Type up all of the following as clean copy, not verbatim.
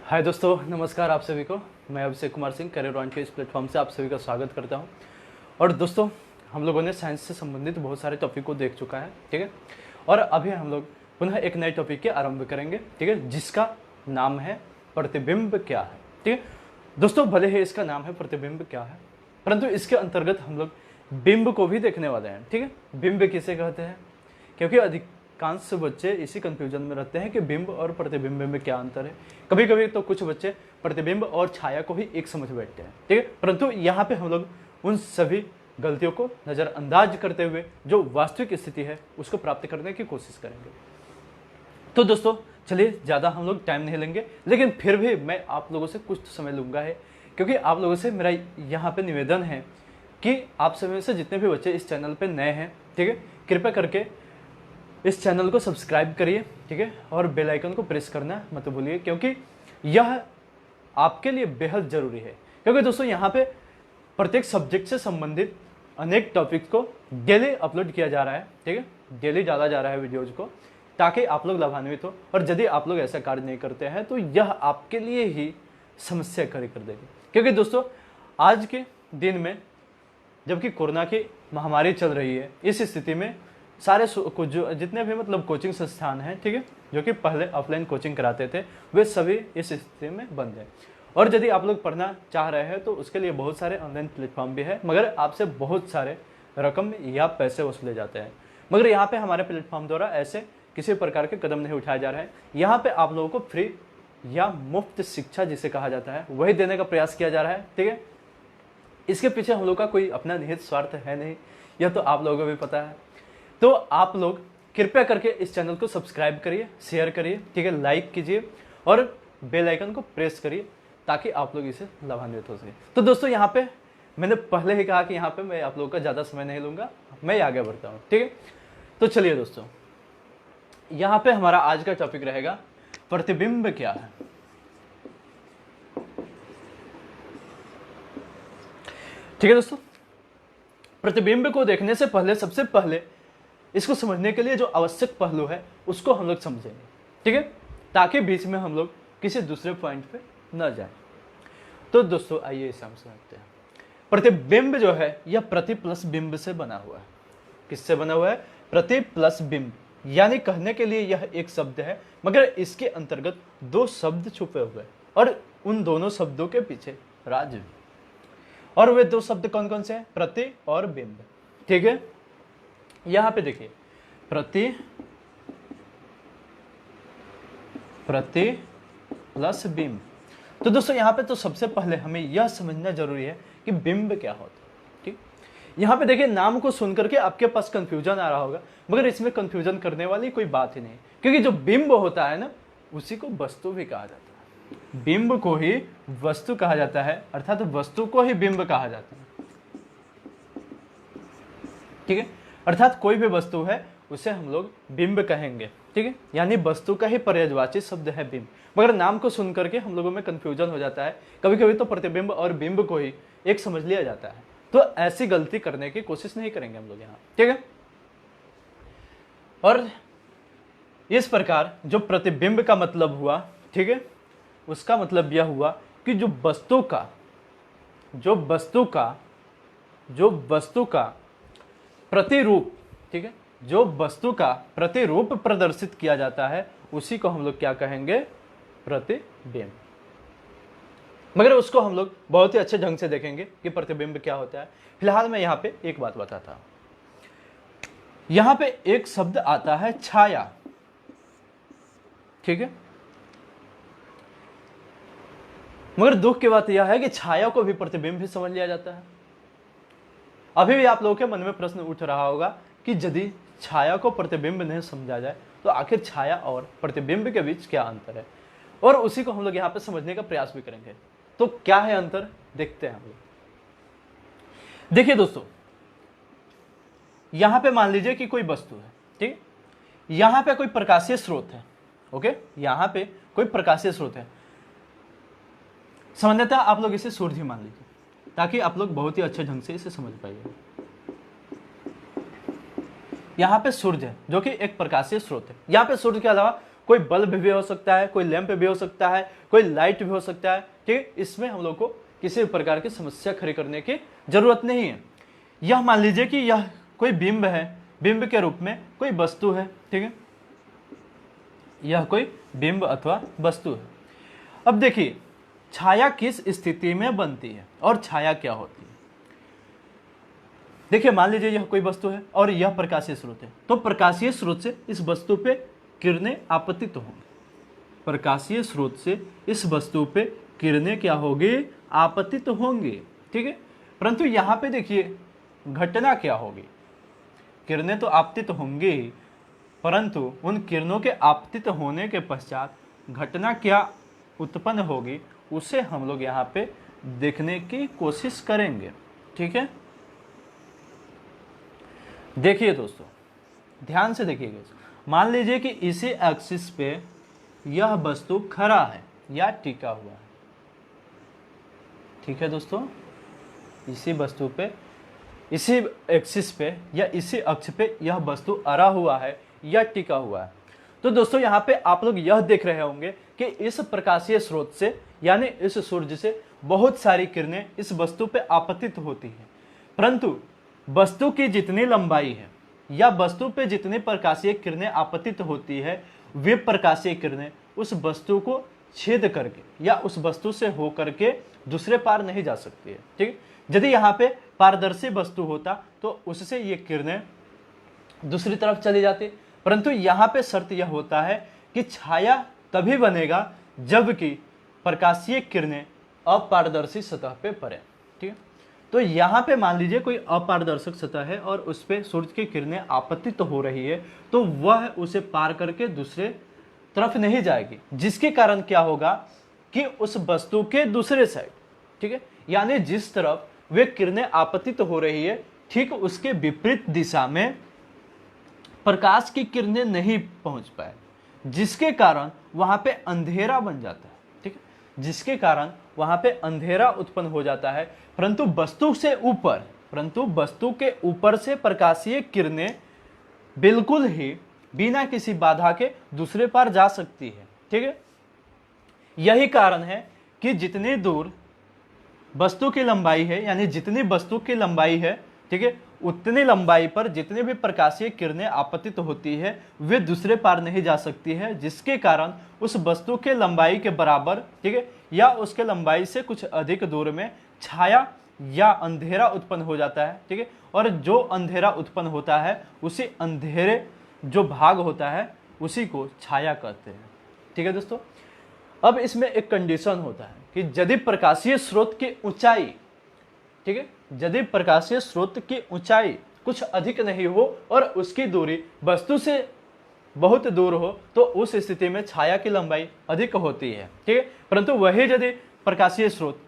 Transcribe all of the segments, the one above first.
हाय दोस्तों, नमस्कार आप सभी को। मैं अभिषेक कुमार सिंह करियर पॉइंट के इस प्लेटफॉर्म से आप सभी का स्वागत करता हूं। और दोस्तों, हम लोगों ने साइंस से संबंधित बहुत सारे टॉपिक को देख चुका है, ठीक है। और अभी हम लोग पुनः एक नए टॉपिक के आरंभ करेंगे, ठीक है, जिसका नाम है प्रतिबिंब क्या है, ठीक है। दोस्तों, भले ही इसका नाम है प्रतिबिंब क्या है, परंतु इसके अंतर्गत हम लोग बिंब को भी देखने वाले हैं, ठीक है। बिंब किसे कहते हैं, क्योंकि अधिकांश बच्चे इसी कंफ्यूजन में रहते हैं कि बिंब और प्रतिबिंब में क्या अंतर है। कभी कभी तो कुछ बच्चे प्रतिबिंब और छाया को ही एक समझ बैठते हैं, ठीक है। परंतु यहाँ पे हम लोग उन सभी गलतियों को नज़रअंदाज करते हुए जो वास्तविक स्थिति है उसको प्राप्त करने की कोशिश करेंगे। तो दोस्तों, चलिए, ज़्यादा हम लोग टाइम नहीं लेंगे, लेकिन फिर भी मैं आप लोगों से कुछ समय लूँगा है, क्योंकि आप लोगों से मेरा यहाँ पे निवेदन है कि आप सभी में से जितने भी बच्चे इस चैनल पे नए हैं, ठीक है, कृपया करके इस चैनल को सब्सक्राइब करिए, ठीक है, और बेल आइकन को प्रेस करना मत भूलिए, क्योंकि यह आपके लिए बेहद ज़रूरी है। क्योंकि दोस्तों, यहाँ पे प्रत्येक सब्जेक्ट से संबंधित अनेक टॉपिक को डेली अपलोड किया जा रहा है, ठीक है, डेली डाला जा रहा है वीडियोज़ को, ताकि आप लोग लाभान्वित हो। और यदि आप लोग ऐसा कार्य नहीं करते हैं तो यह आपके लिए ही समस्या खड़ी कर देगी। क्योंकि दोस्तों, आज के दिन में जबकि कोरोना की महामारी चल रही है, इस स्थिति में सारे कुछ जो जितने भी कोचिंग संस्थान हैं, ठीक है, जो कि पहले ऑफलाइन कोचिंग कराते थे, वे सभी इस स्थिति में बंद हैं। और यदि आप लोग पढ़ना चाह रहे हैं तो उसके लिए बहुत सारे ऑनलाइन प्लेटफॉर्म भी है, मगर आपसे बहुत सारे रकम या पैसे वसूले जाते हैं। मगर यहाँ पे हमारे प्लेटफॉर्म द्वारा ऐसे किसी प्रकार के कदम नहीं उठाया जा रहा है। यहाँ पे आप लोगों को फ्री या मुफ्त शिक्षा जिसे कहा जाता है वही देने का प्रयास किया जा रहा है, ठीक है। इसके पीछे हम लोग का कोई अपना निहित स्वार्थ है नहीं, यह तो आप लोगों को भी पता है। तो आप लोग कृपया करके इस चैनल को सब्सक्राइब करिए, शेयर करिए, ठीक है, लाइक कीजिए और बेल आइकन को प्रेस करिए, ताकि आप लोग इसे लाभान्वित हो सके। तो दोस्तों, यहाँ पे मैंने पहले ही कहा कि यहाँ पे मैं आप लोगों का ज़्यादा समय नहीं लूँगा, मैं आगे बढ़ता हूँ, ठीक है। तो चलिए दोस्तों, यहाँ पे हमारा आज का टॉपिक रहेगा प्रतिबिंब क्या है। ठीक है दोस्तों, प्रतिबिंब को देखने से पहले सबसे पहले इसको समझने के लिए जो आवश्यक पहलू है उसको हम लोग समझेंगे, ठीक है, ताकि बीच में हम लोग किसी दूसरे पॉइंट पे न जाए। तो दोस्तों, आइए इसे हम समझते हैं। प्रतिबिंब जो है यह प्रति प्लस बिंब से बना हुआ है। किससे बना हुआ है? प्रति प्लस बिंब। यानी कहने के लिए यह एक शब्द है, मगर इसके अंतर्गत दो शब्द छुपे हुए हैं और उन दोनों शब्दों के पीछे राज भी। और वे दो शब्द कौन कौन से हैं? प्रति और बिंब, ठीक है। यहां पे देखिए, प्रति प्लस बिंब। तो दोस्तों, यहां पे तो सबसे पहले हमें यह समझना जरूरी है कि बिंब क्या होता है, ठीक। यहां पे देखिए, नाम को सुनकर के आपके पास कंफ्यूजन आ रहा होगा, मगर इसमें कंफ्यूजन करने वाली कोई बात ही नहीं, क्योंकि जो बिंब होता है ना, उसी को वस्तु भी कहा जाता है। बिंब को ही वस्तु कहा जाता है, अर्थात वस्तु को ही बिंब कहा जाता है, ठीक है। अर्थात कोई भी वस्तु है उसे हम लोग बिंब कहेंगे, ठीक है। यानी वस्तु का ही पर्यायवाची शब्द है बिंब। मगर नाम को सुन करके हम लोगों में कंफ्यूजन हो जाता है, कभी कभी तो प्रतिबिंब और बिंब को ही एक समझ लिया जाता है। तो ऐसी गलती करने की कोशिश नहीं करेंगे हम लोग यहाँ, ठीक है। और इस प्रकार जो प्रतिबिंब का मतलब हुआ, ठीक है, उसका मतलब यह हुआ कि जो वस्तु का प्रतिरूप, ठीक है, जो वस्तु का प्रतिरूप प्रदर्शित किया जाता है उसी को हम लोग क्या कहेंगे? प्रतिबिंब। मगर उसको हम लोग बहुत ही अच्छे ढंग से देखेंगे कि प्रतिबिंब क्या होता है। फिलहाल मैं यहां पे एक बात बताता हूं। यहां पे एक शब्द आता है छाया, ठीक है। मगर दुख की बात यह है कि छाया को भी प्रतिबिंब ही समझ लिया जाता है। अभी भी आप लोगों के मन में प्रश्न उठ रहा होगा कि यदि छाया को प्रतिबिंब नहीं समझा जाए तो आखिर छाया और प्रतिबिंब के बीच क्या अंतर है, और उसी को हम लोग यहाँ पे समझने का प्रयास भी करेंगे। तो क्या है अंतर, देखते हैं हम लोग। देखिए दोस्तों, यहां पे मान लीजिए कि कोई वस्तु है, ठीक, यहां पे कोई प्रकाशीय स्रोत है, ओके, यहां पे कोई प्रकाशीय स्रोत है। सामान्यतः आप लोग इसे सूर्य मान लीजिए, ताकि आप लोग बहुत ही अच्छे ढंग से इसे समझ पाइए। यहाँ पे सूर्य है जो कि एक प्रकाशीय स्रोत है। यहाँ पे सूर्य के अलावा कोई बल्ब भी हो सकता है, कोई लैंप भी हो सकता है, कोई लाइट भी हो सकता है, ठीक है। इसमें हम लोग को किसी भी प्रकार की समस्या खड़ी करने की जरूरत नहीं है। यह मान लीजिए कि यह कोई बिंब है, बिंब के रूप में कोई वस्तु है, ठीक है, यह कोई बिंब अथवा वस्तु है। अब देखिए छाया किस स्थिति में बनती है और छाया क्या होती है। देखिए मान लीजिए यह कोई वस्तु है और यह प्रकाशीय स्रोत है, तो प्रकाशीय स्रोत से इस वस्तु पे किरणें आपतित होंगी। प्रकाशीय स्रोत से इस वस्तु पे किरणें क्या होगी, आपतित होंगी, ठीक है। परंतु यहाँ पे देखिए घटना क्या होगी, किरणें तो आपतित होंगी ही, परंतु उन किरणों के आपतित होने के पश्चात घटना क्या उत्पन्न होगी उसे हम लोग यहाँ पे देखने की कोशिश करेंगे, ठीक है। देखिए दोस्तों ध्यान से देखिएगा, मान लीजिए कि इसी एक्सिस पे यह वस्तु खड़ा है या टिका हुआ है, ठीक है दोस्तों। इसी वस्तु पे, इसी एक्सिस पे या इसी अक्ष पे यह वस्तु अड़ा हुआ है या टिका हुआ है। तो दोस्तों यहाँ पे आप लोग यह देख रहे होंगे कि इस प्रकाशीय स्रोत से यानी इस सूर्य से बहुत सारी किरणें इस वस्तु पे आपतित होती हैं, परंतु वस्तु की जितनी लंबाई है या वस्तु पे जितनी प्रकाशीय किरणें आपतित होती है, वे प्रकाशीय किरणें उस वस्तु को छेद करके या उस वस्तु से होकर के दूसरे पार नहीं जा सकती है, ठीक है। यदि यहाँ पे पारदर्शी वस्तु होता तो उससे ये किरणें दूसरी तरफ चली जाती, परंतु यहाँ पे शर्त यह होता है कि छाया तभी बनेगा जबकि प्रकाशीय किरणें अपारदर्शी सतह पे पड़े, ठीक है। तो यहाँ पे मान लीजिए कोई अपारदर्शक सतह है और उस पे सूर्य की किरणें आपतित हो रही है, तो वह उसे पार करके दूसरे तरफ नहीं जाएगी, जिसके कारण क्या होगा कि उस वस्तु के दूसरे साइड, ठीक है, यानी जिस तरफ वे किरणें आपतित हो रही है ठीक उसके विपरीत दिशा में प्रकाश की किरणें नहीं पहुंच पाए, जिसके कारण वहां पे अंधेरा बन जाता है, ठीक है, जिसके कारण वहां पे अंधेरा उत्पन्न हो जाता है। परंतु वस्तु के ऊपर से प्रकाशीय किरणें बिल्कुल ही बिना किसी बाधा के दूसरे पार जा सकती है, ठीक है। यही कारण है कि जितनी दूर वस्तु की लंबाई है, यानी जितनी वस्तु की लंबाई है, ठीक है, उतनी लंबाई पर जितनी भी प्रकाशीय किरणें आपतित होती है वे दूसरे पार नहीं जा सकती है, जिसके कारण उस वस्तु के लंबाई के बराबर, ठीक है, या उसके लंबाई से कुछ अधिक दूर में छाया या अंधेरा उत्पन्न हो जाता है, ठीक है। और जो अंधेरा उत्पन्न होता है उसी अंधेरे जो भाग होता है उसी को छाया कहते हैं, ठीक है दोस्तों। अब इसमें एक कंडीशन होता है कि यदि प्रकाशीय स्रोत की ऊंचाई, ठीक है, यदि प्रकाशीय स्रोत की ऊंचाई कुछ अधिक नहीं हो और उसकी दूरी वस्तु से बहुत दूर हो तो उस स्थिति में छाया की लंबाई अधिक होती है, ठीक है। परंतु वही यदि प्रकाशीय स्रोत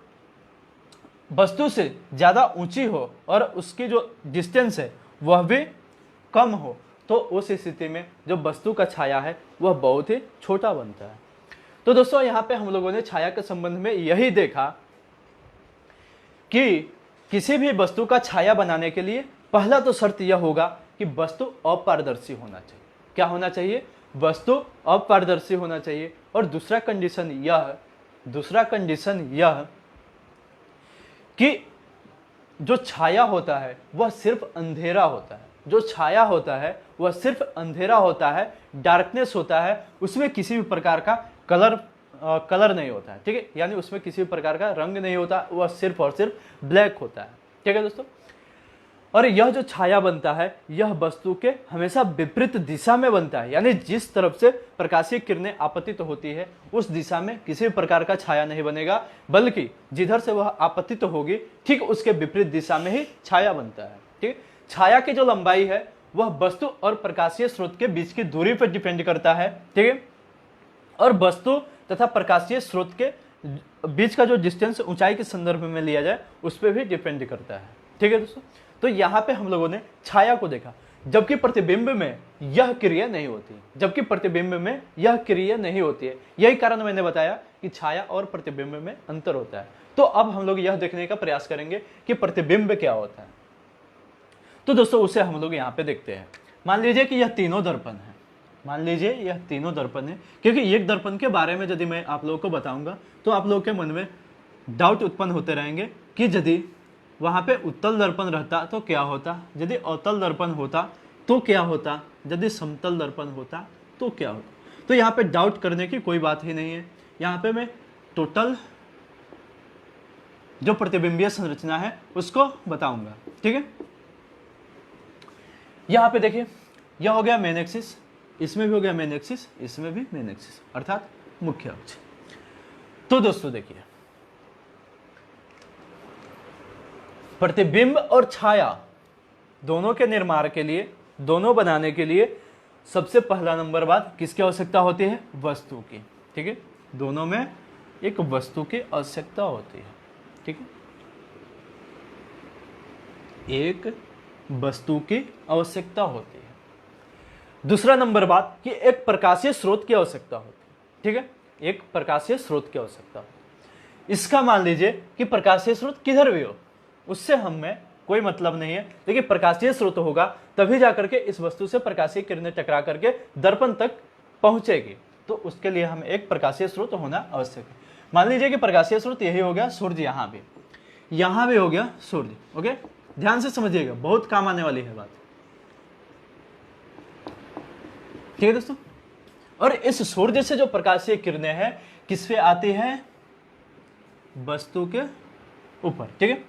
वस्तु से ज्यादा ऊंची हो और उसकी जो डिस्टेंस है वह भी कम हो तो उस स्थिति में जो वस्तु का छाया है वह बहुत ही छोटा बनता है। तो दोस्तों यहाँ पे हम लोगों ने छाया के संबंध में यही देखा कि किसी भी वस्तु का छाया बनाने के लिए पहला तो शर्त यह होगा कि वस्तु अपारदर्शी होना चाहिए। क्या होना चाहिए? वस्तु अपारदर्शी होना चाहिए। और दूसरा कंडीशन यह कि जो छाया होता है वह सिर्फ अंधेरा होता है, जो छाया होता है वह सिर्फ अंधेरा होता है, डार्कनेस होता है, उसमें किसी भी प्रकार का कलर नहीं होता है, ठीक है, यानी उसमें किसी भी प्रकार का रंग नहीं होता, वह सिर्फ और सिर्फ ब्लैक होता है, ठीक है दोस्तों। और यह जो छाया बनता है यह वस्तु के हमेशा विपरीत दिशा में बनता है, यानी जिस तरफ से प्रकाशीय किरणें आपतित होती है उस दिशा में किसी भी प्रकार का छाया नहीं बनेगा, बल्कि जिधर से वह आपतित होगी ठीक उसके विपरीत दिशा में ही छाया बनता है, ठीक। छाया की जो लंबाई है वह वस्तु और प्रकाशीय स्रोत के बीच की दूरी पर डिपेंड करता है, ठीक है, और वस्तु तथा प्रकाशीय स्रोत के बीच का जो डिस्टेंस ऊंचाई के संदर्भ में लिया जाए उस पर भी डिपेंड करता है, ठीक है दोस्तों। तो यहाँ पे हम लोगों ने छाया को देखा, जबकि प्रतिबिंब में यह क्रिया नहीं होती है, यही कारण मैंने बताया कि छाया और प्रतिबिंब में अंतर होता है। तो अब हम लोग यह देखने का प्रयास करेंगे कि प्रतिबिंब क्या होता है। तो दोस्तों उसे हम लोग यहाँ पे देखते हैं। मान लीजिए कि यह तीनों दर्पण है, मान लीजिए यह तीनों दर्पण है, क्योंकि एक दर्पण के बारे में यदि मैं आप लोगों को बताऊंगा तो आप लोगों के मन में डाउट उत्पन्न होते रहेंगे कि यदि वहां पे उत्तल दर्पण रहता तो क्या होता, यदि अवतल दर्पण होता तो क्या होता, यदि समतल दर्पण होता तो क्या होता। तो यहाँ पे डाउट करने की कोई बात ही नहीं है। यहाँ पे मैं टोटल जो प्रतिबिंबीय संरचना है उसको बताऊंगा, ठीक है। यहाँ पे देखिए, यह हो गया मेन एक्सिस, इसमें भी हो गया मेन एक्सिस, इसमें भी मेन एक्सिस अर्थात मुख्य अक्ष। तो दोस्तों देखिए, प्रतिबिंब और छाया दोनों के निर्माण के लिए, दोनों बनाने के लिए सबसे पहला नंबर बात किसकी आवश्यकता होती है, वस्तु की, ठीक है। दोनों में एक वस्तु की आवश्यकता होती है, ठीक है, एक वस्तु की आवश्यकता होती है। दूसरा नंबर बात कि एक प्रकाशीय स्रोत की आवश्यकता होती है, ठीक है, एक प्रकाशीय स्रोत की आवश्यकता होती है। इसका मान लीजिए कि प्रकाशीय स्रोत किधर भी हो, उससे हमें कोई मतलब नहीं है, देखिए प्रकाशीय स्रोत होगा तभी जाकर के इस वस्तु से प्रकाशीय किरणें टकरा करके दर्पण तक पहुंचेगी, तो उसके लिए हमें एक प्रकाशीय स्रोत होना आवश्यक है। मान लीजिए कि प्रकाशीय स्रोत यही हो गया सूर्य, यहां भी हो गया सूर्य, ओके, ध्यान से समझिएगा, बहुत काम आने वाली है बात, ठीक है दोस्तों। और इस सूर्य से जो प्रकाशीय किरणें हैं किस पे आती हैं, वस्तु के ऊपर, ठीक है,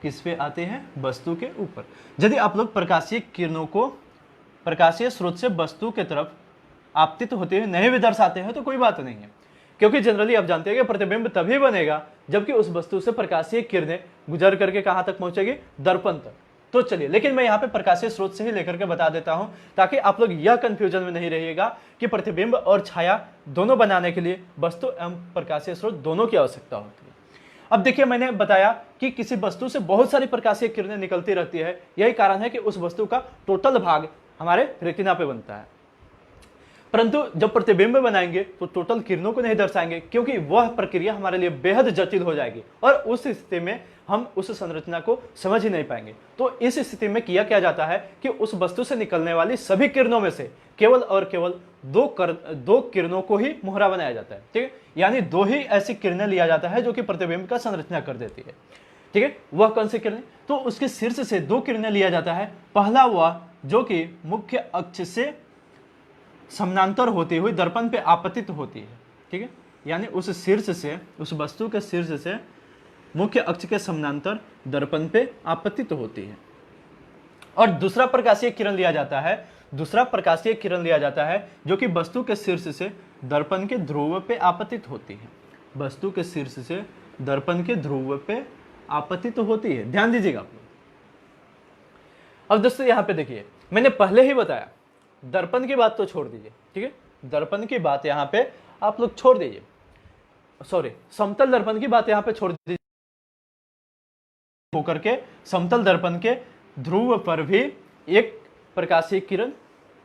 किस पे आते हैं, वस्तु के ऊपर। यदि आप लोग प्रकाशीय किरणों को प्रकाशीय स्रोत से वस्तु के तरफ आपतित होते हुए नहीं भी दर्शाते हैं तो कोई बात नहीं है, क्योंकि जनरली आप जानते हैं कि प्रतिबिंब तभी बनेगा जबकि उस वस्तु से प्रकाशीय किरणें गुजर करके कहां तक पहुंचेगी, दर्पण तक। तो चलिए, लेकिन मैं यहाँ पे प्रकाशीय स्रोत से ही लेकर के बता देता हूं ताकि आप लोग यह कंफ्यूजन में नहीं रहिएगा कि प्रतिबिंब और छाया दोनों बनाने के लिए वस्तु एवं प्रकाशीय स्रोत दोनों की आवश्यकता होती है। अब देखिए, मैंने बताया कि किसी वस्तु से बहुत सारी प्रकाशीय किरणें निकलती रहती है, यही कारण है कि उस वस्तु का टोटल भाग हमारे रेटिना पे बनता है। परंतु जब प्रतिबिंब बनाएंगे तो टोटल किरणों को नहीं दर्शाएंगे, क्योंकि वह प्रक्रिया हमारे लिए बेहद जटिल हो जाएगी और उस स्थिति में हम उस संरचना को समझ ही नहीं पाएंगे। तो इस स्थिति में किया क्या जाता है कि उस वस्तु से निकलने वाली सभी किरणों में से केवल और केवल दो किरणों को ही मोहरा बनाया जाता है, ठीक है, यानी दो ही ऐसी किरणें लिया जाता है जो कि प्रतिबिंब का संरचना कर देती है, ठीक है। वह कौन सी किरणें, तो उसके शीर्ष से दो किरणें लिया जाता है। पहला वह जो कि मुख्य अक्ष से समानांतर होती हुई दर्पण पे आपतित होती है, ठीक है, यानी उस शीर्ष से, उस वस्तु के शीर्ष से मुख्य अक्ष के समानांतर दर्पण पे आपतित होती है। और दूसरा प्रकाशीय किरण लिया जाता है, दूसरा प्रकाशीय किरण लिया जाता है जो कि वस्तु के शीर्ष से दर्पण के ध्रुव पे आपतित होती है, वस्तु के शीर्ष से दर्पण के ध्रुव पे आपतित होती है। ध्यान दीजिएगा आप लोग। अब दोस्तों यहाँ पे देखिए, मैंने पहले ही बताया, दर्पण की बात तो छोड़ दीजिए, ठीक है, दर्पण की बात यहाँ पे आप लोग छोड़ दीजिए, सॉरी, समतल दर्पण की बात यहाँ पे छोड़ दीजिए, होकर के समतल दर्पण के ध्रुव पर भी एक प्रकाशीय किरण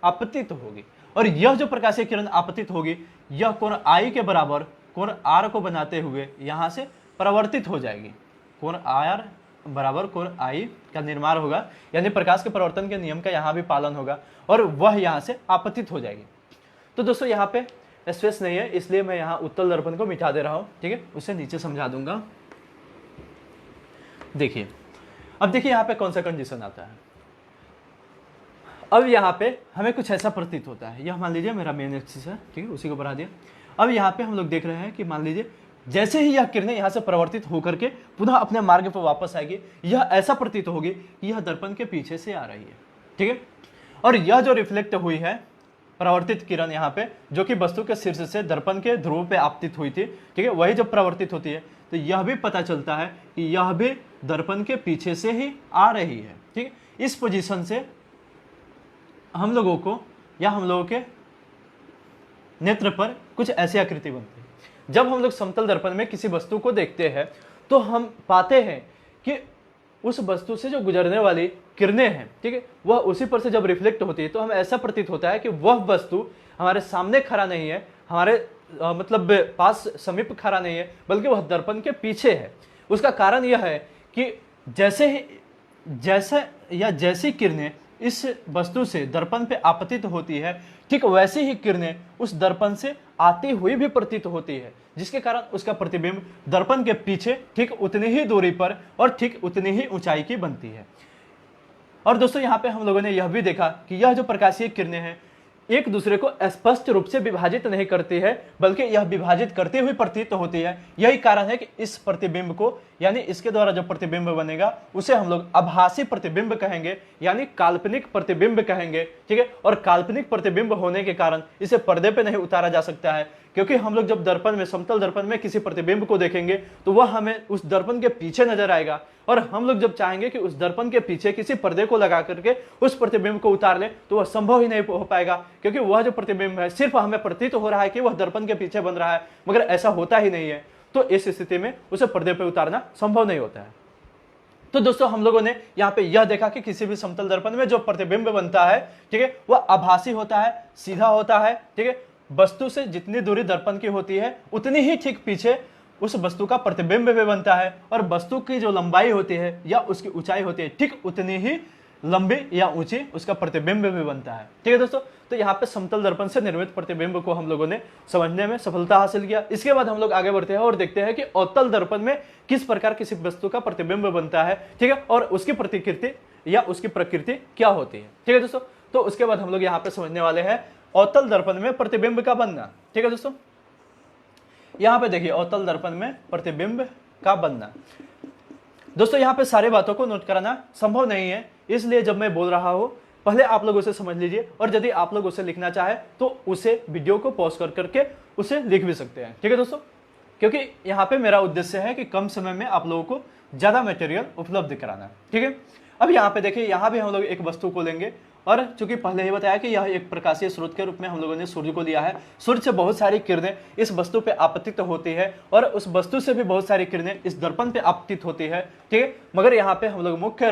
आपतित होगी, और यह जो प्रकाशीय किरण आपतित होगी यह कोण आई के बराबर कोण आर को बनाते हुए यहां से परावर्तित हो जाएगी। कोण आर बराबर कोण आई का निर्माण होगा, यानी प्रकाश के परावर्तन के नियम का यहां भी पालन होगा और वह यहां से आपतित हो जाएगी। तो दोस्तों यहाँ पे स्पेस नहीं है, इसलिए मैं यहाँ उत्तल दर्पण को मिटा दे रहा हूं, ठीक है, उसे नीचे समझा दूंगा। देखिए, अब देखिए यहाँ पे कौन सा कंडीशन आता है। अब यहाँ पे हमें कुछ ऐसा प्रतीत होता है, यह मान लीजिए मेरा मेन एक्सिस है, ठीक है, उसी को बढ़ा दिया। अब यहाँ पे हम लोग देख रहे हैं कि मान लीजिए जैसे ही यह किरणें यहाँ से परिवर्तित होकर के पुनः अपने मार्ग पर वापस आएगी, यह ऐसा प्रतीत होगी कि यह दर्पण के पीछे से आ रही है, ठीक है। और यह जो रिफ्लेक्ट हुई है परावर्तित किरण यहाँ पे, जो कि वस्तु के शीर्ष से दर्पण के ध्रुव पे आपतित हुई थी, ठीक है, वही जब परावर्तित होती है तो यह भी पता चलता है कि यह भी दर्पण के पीछे से ही आ रही है, ठीक है। इस पोजीशन से हम लोगों को या हम लोगों के नेत्र पर कुछ ऐसी आकृति बनती है। जब हम लोग समतल दर्पण में किसी वस्तु को देखते हैं तो हम पाते हैं कि उस वस्तु से जो गुजरने वाली किरणें हैं, ठीक है, वह उसी पर से जब रिफ्लेक्ट होती है तो हमें ऐसा प्रतीत होता है कि वह वस्तु हमारे सामने खड़ा नहीं है, हमारे मतलब पास समीप खड़ा नहीं है, बल्कि वह दर्पण के पीछे है। उसका कारण यह है कि जैसी किरणें इस वस्तु से दर्पण पे आपतित होती है, ठीक वैसी ही किरणें उस दर्पण से आती हुई भी प्रतीत होती है, जिसके कारण उसका प्रतिबिंब दर्पण के पीछे ठीक उतनी ही दूरी पर और ठीक उतनी ही ऊंचाई की बनती है। और दोस्तों यहाँ पे हम लोगों ने यह भी देखा कि यह जो प्रकाशीय किरणें हैं एक दूसरे को स्पष्ट रूप से विभाजित नहीं करती है, बल्कि यह विभाजित करती हुई प्रतीत होती है। यही कारण है कि इस प्रतिबिंब को, यानी इसके द्वारा जो प्रतिबिंब बनेगा उसे हम लोग आभासी प्रतिबिंब कहेंगे, यानी काल्पनिक प्रतिबिंब कहेंगे, ठीक है। और काल्पनिक प्रतिबिंब होने के कारण इसे पर्दे पे नहीं उतारा जा सकता है, क्योंकि हम लोग जब दर्पण में, समतल दर्पण में किसी प्रतिबिंब को देखेंगे तो वह हमें उस दर्पण के पीछे नजर आएगा, और हम लोग जब चाहेंगे कि उस दर्पण के पीछे किसी पर्दे को लगा करके उस प्रतिबिंब को उतार ले तो वह संभव ही नहीं हो पाएगा, क्योंकि वह जो प्रतिबिंब है सिर्फ हमें प्रतीत हो रहा है कि वह दर्पण के पीछे बन रहा है, मगर ऐसा होता ही नहीं है। तो इस स्थिति में उसे पर्दे पर उतारना संभव नहीं होता है। तो दोस्तों हम लोगों ने यहाँ पे यह देखा कि किसी भी समतल दर्पण में जो प्रतिबिंब बनता है, ठीक है, वह आभासी होता है, सीधा होता है, ठीक है। वस्तु से जितनी दूरी दर्पण की होती है उतनी ही ठीक पीछे उस वस्तु का प्रतिबिंब भी बनता है, और वस्तु की जो लंबाई होती है या उसकी ऊंचाई होती है ठीक उतनी ही लंबी या ऊंची उसका प्रतिबिंब भी बनता है, ठीक है दोस्तों। तो यहाँ पे समतल दर्पण से निर्मित प्रतिबिंब को हम लोगों ने समझने में सफलता हासिल किया। इसके बाद हम लोग आगे बढ़ते हैं और देखते हैं कि अवतल दर्पण में किस प्रकार किसी वस्तु का प्रतिबिंब बनता है, ठीक है, और उसकी प्रतिकृति या उसकी प्रकृति क्या होती है, ठीक है दोस्तों। तो उसके बाद हम लोग यहाँ पे समझने वाले हैं अवतल दर्पण में प्रतिबिंब का बनना, ठीक है दोस्तों। यहाँ पे देखिए अवतल दर्पण में प्रतिबिंब का बनना। दोस्तों यहाँ पे सारी बातों को नोट कराना संभव नहीं है, इसलिए जब मैं बोल रहा हूं पहले आप लोग उसे समझ लीजिए, और यदि आप लोग उसे लिखना चाहे तो उसे वीडियो को पॉज कर करके उसे लिख भी सकते हैं, ठीक है दोस्तों, क्योंकि यहाँ पे मेरा उद्देश्य है कि कम समय में आप लोगों को ज्यादा मटेरियल उपलब्ध कराना, ठीक है। अब यहाँ पे देखिए, यहाँ भी हम लोग एक वस्तु को लेंगे, और चूंकि पहले ही बताया कि यह एक प्रकाशीय स्रोत के रूप में हम लोगों ने सूर्य को लिया है। सूर्य से बहुत सारी किरणें इस वस्तु पे आपतित होती है, और उस वस्तु से भी बहुत सारी किरणें इस दर्पण पे आपतित होती है, ठीक है। मगर यहाँ पे हम लोग मुख्य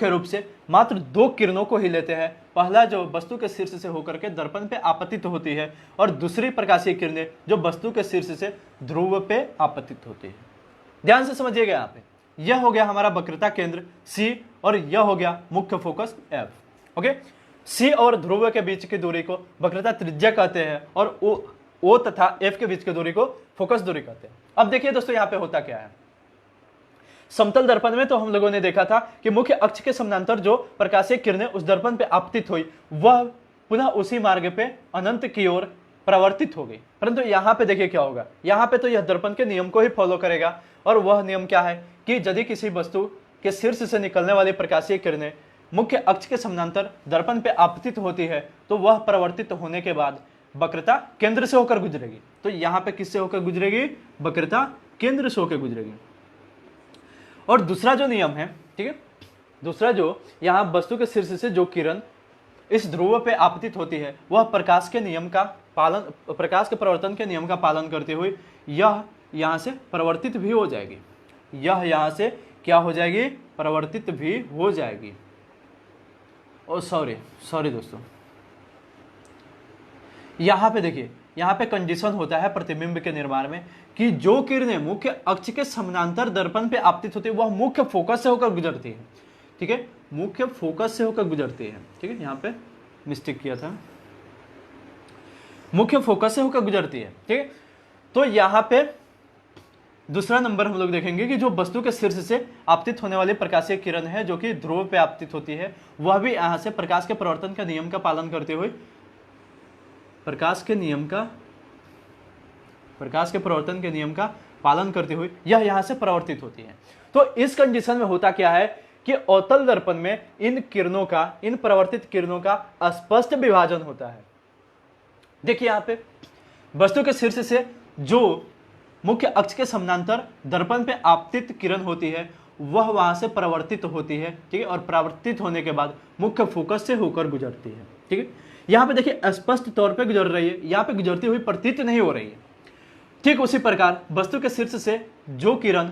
रूप से मात्र दो किरणों को ही लेते हैं। पहला जो वस्तु के शीर्ष से होकर के दर्पण पे आपतित होती है, और दूसरी प्रकाशीय किरणें जो वस्तु के शीर्ष से ध्रुव पे आपतित होती है। ध्यान से समझिएगा, यहाँ पे यह हो गया हमारा वक्रता केंद्र C, और यह हो गया मुख्य फोकस F। ओके, C और ध्रुव के बीच की दूरी को वक्रता त्रिज्या कहते हैं, और O तथा F के बीच की दूरी को फोकस दूरी कहते हैं। अब देखिए दोस्तों यहाँ पे होता क्या है। समतल दर्पण में तो हम लोगों ने देखा था कि मुख्य अक्ष के समानांतर जो प्रकाशीय किरणें उस दर्पण पे आपतित हुई वह पुनः उसी मार्ग पे अनंत की ओर प्रवर्तित हो गई। परंतु यहाँ पे देखिए क्या होगा, यहाँ पे तो यह दर्पण के नियम को ही फॉलो करेगा, और वह नियम क्या है कि यदि किसी वस्तु के शीर्ष से निकलने वाली प्रकाशीय किरणें मुख्य अक्ष के समानांतर दर्पण पे आपतित होती है तो वह प्रवर्तित होने के बाद वक्रता केंद्र से होकर गुजरेगी। तो यहाँ पे किससे होकर गुजरेगी? वक्रता केंद्र से होकर गुजरेगी। और दूसरा जो नियम है, ठीक है, दूसरा जो यहाँ वस्तु के शीर्ष से जो किरण इस ध्रुव पे आपतित होती है वह प्रकाश के नियम का पालन, प्रकाश के प्रवर्तन के नियम का पालन करते हुए यह यहाँ से परिवर्तित भी हो जाएगी। यह यहाँ से क्या हो जाएगी? परिवर्तित भी हो जाएगी। ओ सॉरी दोस्तों, यहाँ पे देखिए, यहाँ पे कंडीशन होता है प्रतिबिंब के निर्माण में कि जो किरणें मुख्य अक्ष के समानांतर दर्पण पे आपतित होती है वह मुख्य फोकस से होकर गुजरती है। ठीक है, मुख्य फोकस से होकर गुजरती है। ठीक है, यहाँ पे मिस्टेक किया था, मुख्य फोकस से होकर गुजरती है। ठीक है, तो यहाँ पे दूसरा नंबर हम लोग देखेंगे कि जो वस्तु के शीर्ष से आपतित होने वाली प्रकाशीय किरण है जो कि ध्रुव पे आपतित होती है वह भी यहाँ से प्रकाश के प्रवर्तन का नियम का पालन करते हुए प्रकाश के प्रवर्तन के नियम का पालन करते हुए यह यहाँ से परिवर्तित होती है। तो इस कंडीशन में होता क्या है कि अवतल दर्पण में इन किरणों का, इन परिवर्तित किरणों का स्पष्ट विभाजन होता है। देखिए यहाँ पे वस्तु के शीर्ष से जो मुख्य अक्ष के समानांतर दर्पण पे आपतित किरण होती है वह वहां से परिवर्तित होती है। ठीक है, और परिवर्तित होने के बाद मुख्य फोकस से होकर गुजरती है। ठीक है, यहाँ पे देखिए स्पष्ट तौर पे गुजर रही है, यहाँ पे गुजरती हुई प्रतीत नहीं हो रही है। ठीक उसी प्रकार वस्तु के शीर्ष से जो किरण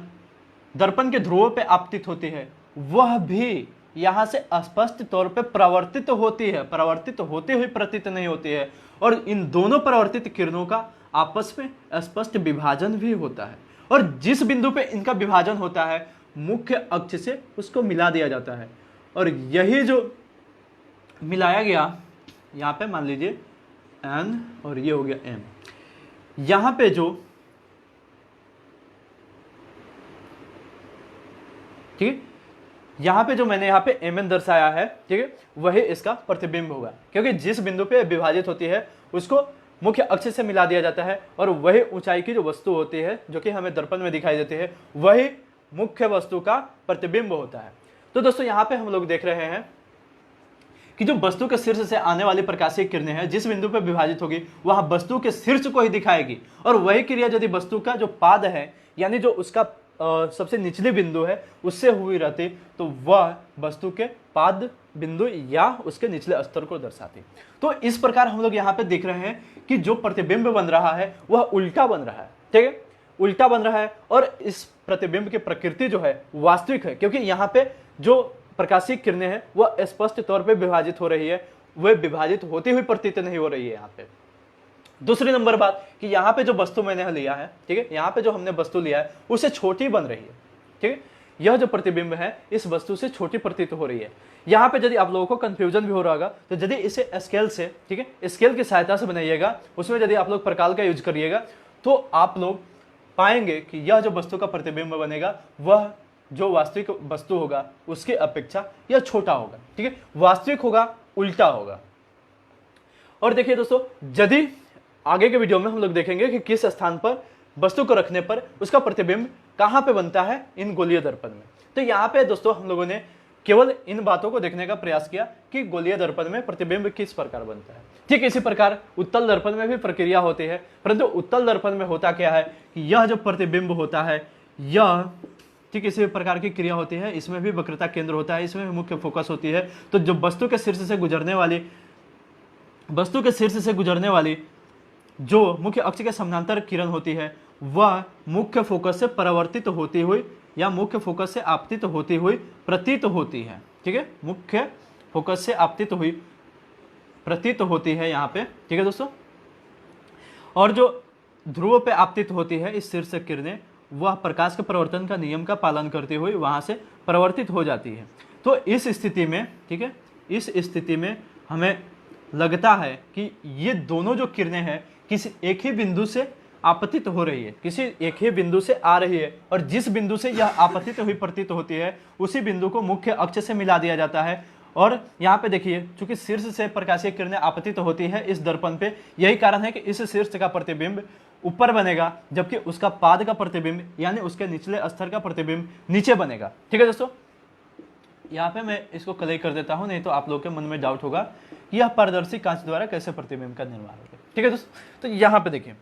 दर्पण के ध्रुव पे आपतित होती है वह भी यहाँ से स्पष्ट तौर पे परिवर्तित होती है, परिवर्तित होती हुई प्रतीत नहीं होती है। और इन दोनों परिवर्तित किरणों का आपस में स्पष्ट विभाजन भी होता है। और जिस बिंदु पे इनका विभाजन होता है मुख्य अक्ष से उसको मिला दिया जाता है। और यही जो मिलाया गया, यहाँ पे मान लीजिए N और ये हो गया M, यहाँ पे जो, ठीक है, यहाँ पे जो मैंने यहाँ पे Mn दर्शाया है, ठीक है, वही इसका प्रतिबिंब होगा, क्योंकि जिस बिंदु पे विभाजित होती है उसको मुख्य अक्ष से मिला दिया जाता है और वही ऊंचाई की जो वस्तु होती है जो कि हमें दर्पण में दिखाई देती है, वही मुख्य वस्तु का प्रतिबिंब होता है। तो दोस्तों यहाँ पे हम लोग देख रहे हैं कि जो वस्तु के शीर्ष से आने वाली प्रकाशीय किरणें हैं जिस बिंदु पर विभाजित होगी वह वस्तु के शीर्ष को ही दिखाएगी, और वही क्रिया यदि वस्तु का जो पाद है यानी जो उसका सबसे निचले बिंदु है उससे हुई रहती तो वह वस्तु के पाद बिंदु या उसके निचले स्तर को दर्शाती। तो इस प्रकार हम लोग यहाँ पे देख रहे हैं कि जो प्रतिबिंब बन रहा है वह उल्टा बन रहा है, ठीक है, उल्टा बन रहा है। और इस प्रतिबिंब की प्रकृति जो है वास्तविक है, क्योंकि यहाँ पे जो प्रकाशीय किरणें हैं वह स्पष्ट तौर पे विभाजित हो रही है, वह विभाजित होती हुई प्रतीत नहीं हो रही है यहाँ पे। दूसरी नंबर बात कि यहाँ पे जो वस्तु मैंने लिया है, ठीक है, यहाँ पे जो हमने वस्तु लिया है उससे छोटी बन रही है, ठीक है, यह जो प्रतिबिंब है इस वस्तु से छोटी प्रतीत हो रही है। यहाँ पे यदि आप लोगों को कंफ्यूजन भी हो रहा होगा तो यदि इसे स्केल से, ठीक है, स्केल की सहायता से बनाइएगा, उसमें यदि आप लोग प्रकाल का यूज करिएगा तो आप लोग पाएंगे कि यह जो वस्तु का प्रतिबिंब बनेगा वह जो वास्तविक वस्तु होगा उसकी अपेक्षा यह छोटा होगा, ठीक है, वास्तविक होगा, उल्टा होगा। और देखिए दोस्तों, यदि आगे के वीडियो में हम लोग देखेंगे कि किस स्थान पर वस्तु को रखने पर उसका प्रतिबिंब कहां पे बनता है इन गोलीय दर्पण में। तो यहाँ पे दोस्तों हम लोगों ने केवल इन बातों को देखने का प्रयास किया कि गोलीय दर्पण में प्रतिबिंब किस प्रकार बनता है। ठीक इसी प्रकार उत्तल दर्पण में भी प्रक्रिया होती है, परंतु उत्तल दर्पण में होता क्या है कि यह जो प्रतिबिंब होता है यह ठीक इसी प्रकार की क्रिया होती है, इसमें भी वक्रता केंद्र होता है, इसमें भी मुख्य फोकस होती है। तो जो वस्तु के शीर्ष से गुजरने वाली जो मुख्य अक्ष के समानांतर किरण होती है वह मुख्य फोकस से परावर्तित होती हुई या मुख्य फोकस से आपतित होती हुई प्रतीत होती है, ठीक है, मुख्य फोकस से आपतित हुई प्रतीत होती है यहाँ पे, ठीक है दोस्तों। और जो ध्रुव पे आपतित होती है इस शीर्ष किरणें वह प्रकाश के परिवर्तन का नियम का पालन करते हुए वहां से परावर्तित हो जाती है। तो इस स्थिति में, ठीक है, इस स्थिति में हमें लगता है कि ये दोनों जो किरणें हैं किसी एक ही बिंदु से आपतित हो रही है, किसी एक ही बिंदु से आ रही है, और जिस बिंदु से यह आपतित हुई प्रतीत होती है उसी बिंदु को मुख्य अक्ष से मिला दिया जाता है। और यहाँ पे देखिए चूंकि शीर्ष से प्रकाशीय किरणें आपतित होती है इस दर्पण पे, यही कारण है कि इस शीर्ष का प्रतिबिंब ऊपर बनेगा जबकि उसका पाद का प्रतिबिंब यानी उसके निचले स्तर का प्रतिबिंब नीचे बनेगा। ठीक है दोस्तों, यहाँ पे मैं इसको क्लियर कर देता हूँ, नहीं तो आप लोग के मन में डाउट होगा कि यह पारदर्शी कांच द्वारा कैसे प्रतिबिंब का निर्माण होगा। ठीक है दोस्तों, तो यहाँ पे देखिए,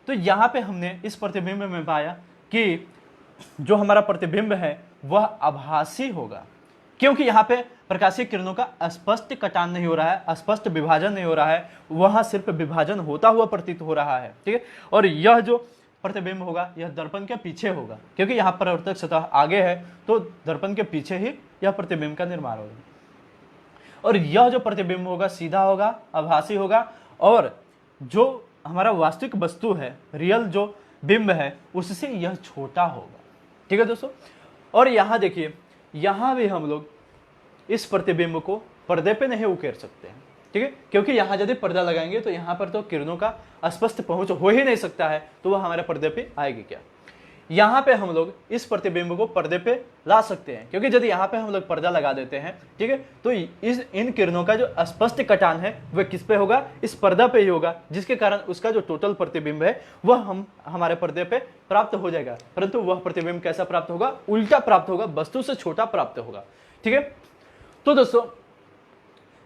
तो यहाँ पे हमने इस प्रतिबिंब में पाया कि जो हमारा प्रतिबिंब है वह आभासी होगा, क्योंकि यहाँ पे प्रकाशीय किरणों का स्पष्ट कटान नहीं हो रहा है, स्पष्ट विभाजन नहीं हो रहा है, वहां सिर्फ विभाजन होता हुआ प्रतीत हो रहा है। ठीक है, और यह जो प्रतिबिंब होगा यह दर्पण के पीछे होगा, क्योंकि यहाँ परावर्तक सतह आगे है तो दर्पण के पीछे ही यह प्रतिबिंब का निर्माण होगा। और यह जो प्रतिबिंब होगा सीधा होगा, आभासी होगा, और जो हमारा वास्तविक वस्तु है, रियल जो बिंब है, उससे यह छोटा होगा। ठीक है दोस्तों, और यहाँ देखिए, यहाँ भी हम लोग इस प्रतिबिंब को पर्दे पे नहीं उकेर सकते हैं। ठीक है, क्योंकि यहाँ यदि पर्दा लगाएंगे तो यहाँ पर तो किरणों का स्पष्ट पहुंच हो ही नहीं सकता है, तो वह हमारे पर्दे पे आएगी क्या। यहाँ पे हम लोग इस प्रतिबिंब को पर्दे पे ला सकते हैं, क्योंकि यदि यहाँ पे हम लोग पर्दा लगा देते हैं, ठीक है, तो इन किरणों का जो स्पष्ट कटान है वह किस पे होगा, इस पर्दा पे ही होगा, जिसके कारण उसका जो टोटल प्रतिबिंब है वह हमारे पर्दे पे प्राप्त हो जाएगा। परंतु वह प्रतिबिंब कैसा प्राप्त होगा, उल्टा प्राप्त होगा, वस्तु से छोटा प्राप्त होगा। ठीक है, तो दोस्तों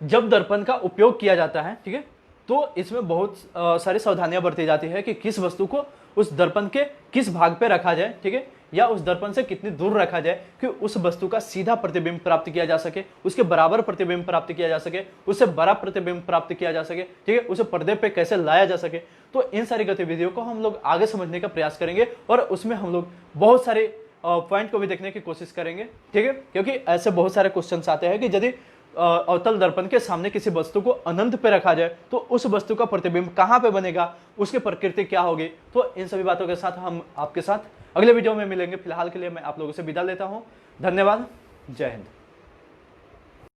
जब दर्पण का उपयोग किया जाता है, ठीक है, तो इसमें बहुत सारी सावधानियां बरती जाती है कि किस वस्तु को उस दर्पण के किस भाग पे रखा जाए, ठीक है, या उस दर्पण से कितनी दूर रखा जाए कि उस वस्तु का सीधा प्रतिबिंब प्राप्त किया जा सके, उसके बराबर प्रतिबिंब प्राप्त किया जा सके, उससे बड़ा प्रतिबिंब प्राप्त किया जा सके, ठीक है, उसे पर्दे पे कैसे लाया जा सके। तो इन सारी गतिविधियों को हम लोग आगे समझने का प्रयास करेंगे और उसमें हम लोग बहुत सारे पॉइंट को भी देखने की कोशिश करेंगे। ठीक है, क्योंकि ऐसे बहुत सारे क्वेश्चन आते हैं कि यदि अवतल दर्पण के सामने किसी वस्तु को अनंत पे रखा जाए तो उस वस्तु का प्रतिबिंब कहाँ पे बनेगा, उसकी प्रकृति क्या होगी। तो इन सभी बातों के साथ हम आपके साथ अगले वीडियो में मिलेंगे। फिलहाल के लिए मैं आप लोगों से विदा लेता हूँ। धन्यवाद। जय हिंद।